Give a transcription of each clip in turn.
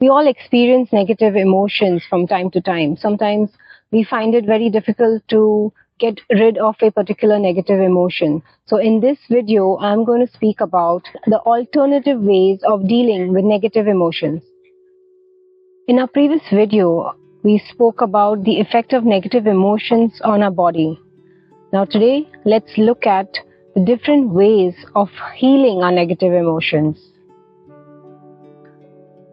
We all experience negative emotions from time to time. Sometimes we find it very difficult to get rid of a particular negative emotion. So in this video, I'm going to speak about the alternative ways of dealing with negative emotions. In our previous video, we spoke about the effect of negative emotions on our body. Now today, let's look at the different ways of healing our negative emotions.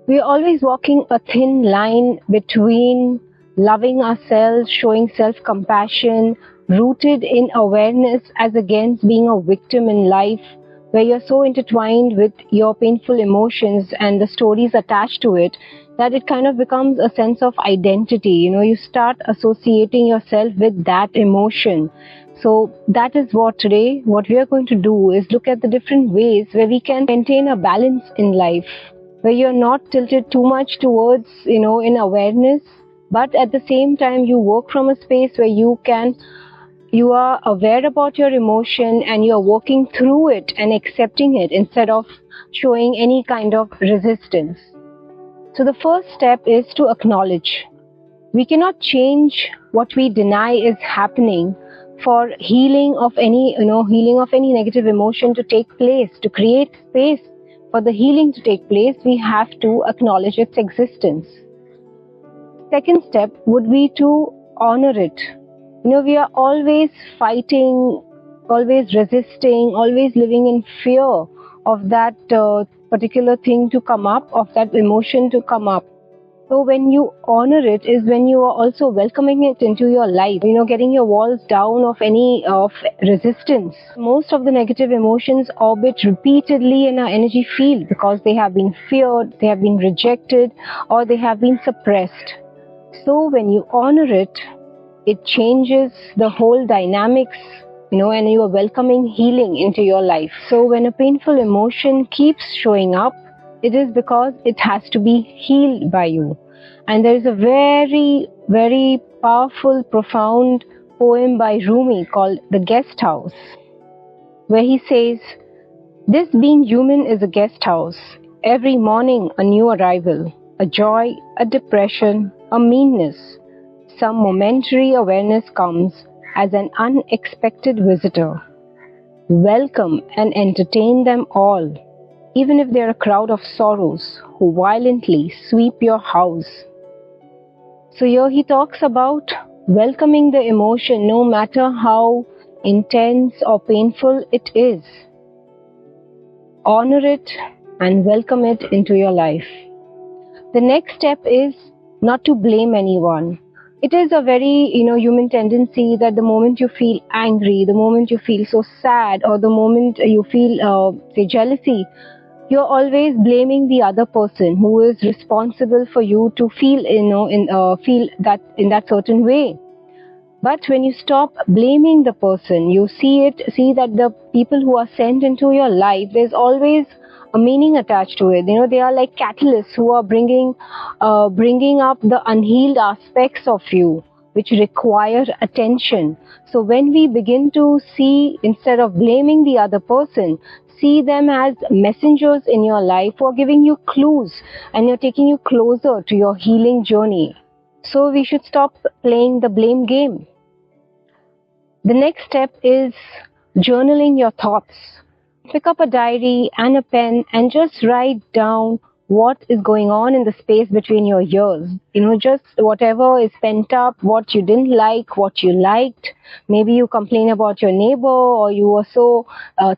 We are always walking a thin line between loving ourselves, showing self-compassion, rooted in awareness as against being a victim in life, where you're so intertwined with your painful emotions and the stories attached to it, that it kind of becomes a sense of identity. You start associating yourself with that emotion. So that is what we are going to do is look at the different ways where we can maintain a balance in life, where you're not tilted too much towards, in awareness, but at the same time you work from a space where you are aware about your emotion and you're working through it and accepting it instead of showing any kind of resistance. So the first step is to acknowledge. We cannot change what we deny is happening. For healing of any negative emotion to take place, to create space for the healing to take place, we have to acknowledge its existence. Second step would be to honor it. We are always fighting, always resisting, always living in fear of that particular thing to come up, of that emotion to come up. So when you honor it is when you are also welcoming it into your life, getting your walls down of any of resistance. Most of the negative emotions orbit repeatedly in our energy field because they have been feared, they have been rejected, or they have been suppressed. So when you honor it, it changes the whole dynamics, and you are welcoming healing into your life. So when a painful emotion keeps showing up, it is because it has to be healed by you. And there is a very, very powerful, profound poem by Rumi called The Guest House, where he says, "This being human is a guest house. Every morning a new arrival, a joy, a depression, a meanness. Some momentary awareness comes as an unexpected visitor. Welcome and entertain them all, even if they are a crowd of sorrows who violently sweep your house." So here he talks about welcoming the emotion no matter how intense or painful it is. Honor it and welcome it into your life. The next step is not to blame anyone. It is a very human tendency that the moment you feel angry, the moment you feel so sad, or the moment you feel say jealousy, you're always blaming the other person who is responsible for you to feel feel that in that certain way. But when you stop blaming the person, you see that the people who are sent into your life, there's always a meaning attached to it. They are like catalysts who are bringing up the unhealed aspects of you, which require attention. So when we begin to see, instead of blaming the other person, see them as messengers in your life who are giving you clues and you're taking you closer to your healing journey. So we should stop playing the blame game. The next step is journaling your thoughts. Pick up a diary and a pen and just write down what is going on in the space between your ears. Just whatever is pent up, what you didn't like, what you liked. Maybe you complain about your neighbor, or you were so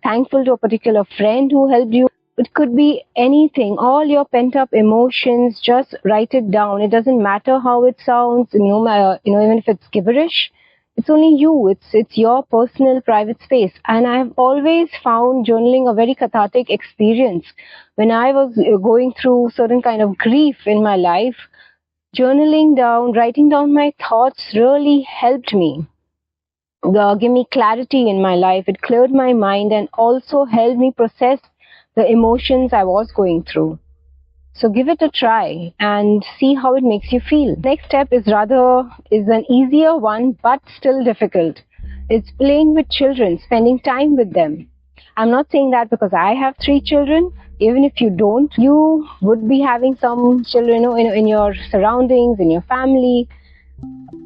thankful to a particular friend who helped you. It could be anything. All your pent up emotions, just write it down. It doesn't matter how it sounds, even if it's gibberish. It's only you. It's your personal private space. And I've always found journaling a very cathartic experience. When I was going through certain kind of grief in my life, journaling down, writing down my thoughts really helped me. Give me clarity in my life. It cleared my mind and also helped me process the emotions I was going through. So give it a try and see how it makes you feel. Next step is an easier one, but still difficult. It's playing with children, spending time with them. I'm not saying that because I have 3 children. Even if you don't, you would be having some children, in your surroundings, in your family.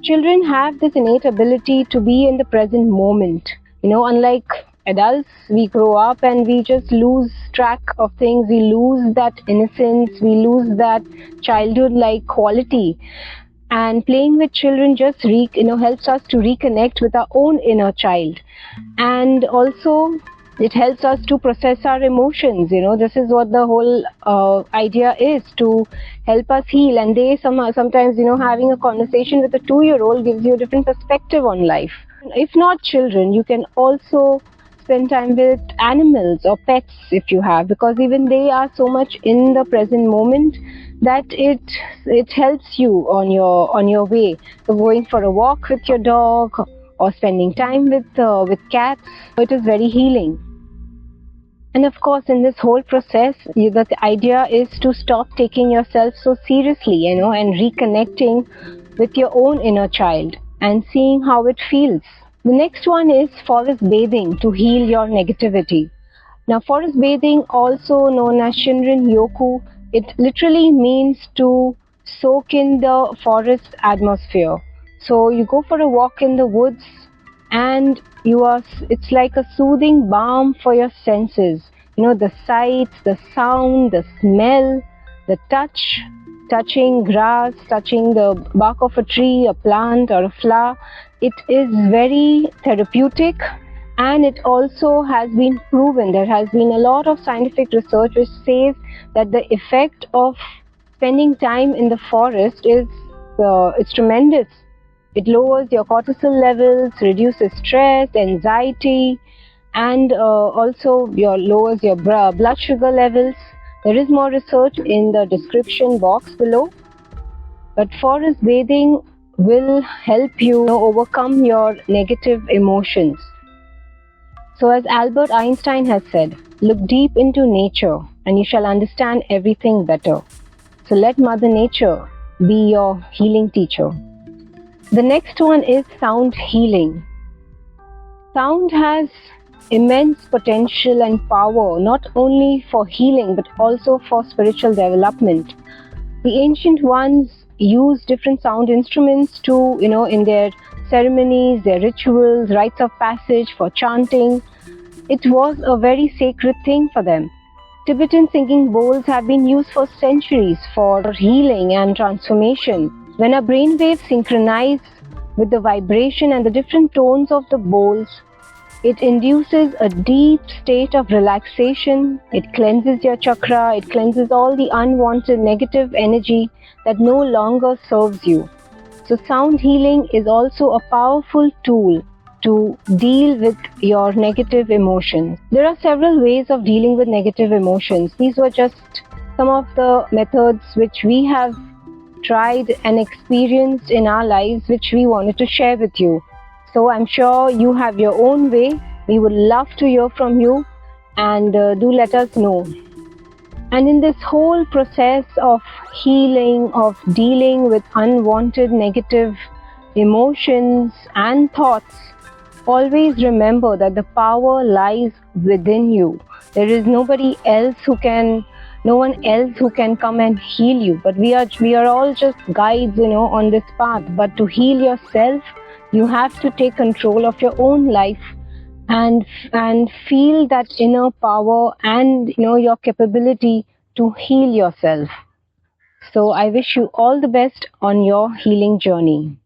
Children have this innate ability to be in the present moment. Unlike adults, we grow up and we just lose track of things. We lose that innocence. We lose that childhood-like quality. And playing with children just helps us to reconnect with our own inner child, and also it helps us to process our emotions. This is what the whole idea is, to help us heal. And sometimes having a conversation with a 2-year-old gives you a different perspective on life. If not children, you can also spend time with animals or pets if you have, because even they are so much in the present moment that it helps you on your way. So going for a walk with your dog or spending time with cats, it is very healing. And of course, in this whole process, the idea is to stop taking yourself so seriously, and reconnecting with your own inner child and seeing how it feels. The next one is forest bathing to heal your negativity. Now, forest bathing, also known as Shinrin Yoku, it literally means to soak in the forest atmosphere. So you go for a walk in the woods, and it's like a soothing balm for your senses. The sights, the sound, the smell, the touching grass, touching the bark of a tree, a plant or a flower. It is very therapeutic, and it also has been proven. There has been a lot of scientific research which says that the effect of spending time in the forest is it's tremendous. It lowers your cortisol levels, reduces stress, anxiety, and also lowers your blood sugar levels. There is more research in the description box below. But forest bathing will help you overcome your negative emotions. So as Albert Einstein has said, look deep into nature and you shall understand everything better. So let Mother Nature be your healing teacher. The next one is sound healing. Sound has immense potential and power, not only for healing but also for spiritual development. The ancient ones used different sound instruments to, in their ceremonies, their rituals, rites of passage, for chanting. It was a very sacred thing for them. Tibetan singing bowls have been used for centuries for healing and transformation. When our brainwaves synchronize with the vibration and the different tones of the bowls, it induces a deep state of relaxation. It cleanses your chakra. It cleanses all the unwanted negative energy that no longer serves you. So sound healing is also a powerful tool to deal with your negative emotions. There are several ways of dealing with negative emotions. These were just some of the methods which we have tried and experienced in our lives, which we wanted to share with you. So I'm sure you have your own way. We would love to hear from you, and do let us know. And in this whole process of healing, of dealing with unwanted negative emotions and thoughts, always remember that the power lies within you. There is no one else who can come and heal you. But we are all just guides, on this path. But to heal yourself, you have to take control of your own life and feel that inner power and your capability to heal yourself. So I wish you all the best on your healing journey.